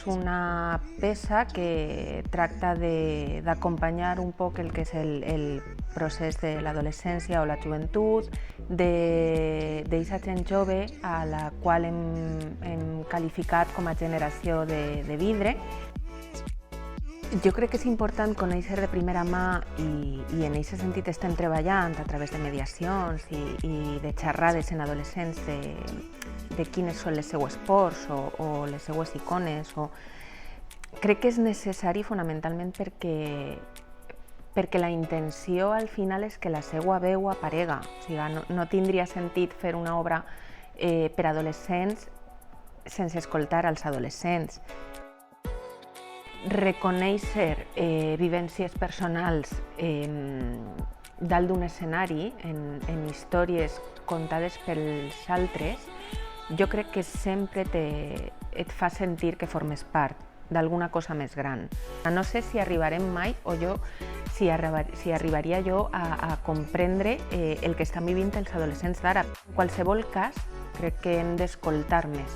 és una peça que tracta d'acompanyar un poc el que és el procés de l'adolescència o la joventut, d'eixa gent jove a la qual hem qualificat com a generació de vidre. Jo crec que és important conèixer de primera mà i en aquest sentit estem treballant a través de mediacions i de xerrades en adolescents de quines són les seues pors o les seues icones. Crec que és necessari fonamentalment perquè la intenció al final és que la seva veu aparega. O sigui, no tindria sentit fer una obra per a adolescents sense escoltar els adolescents. Reconèixer vivències personals dalt d'un escenari, en històries contades pels altres, jo crec que sempre et fa sentir que formes part d'alguna cosa més gran. No sé si arribarem mai o si arribaria jo a comprendre el que estan vivint els adolescents d'ara. En qualsevol cas, crec que hem d'escoltar més.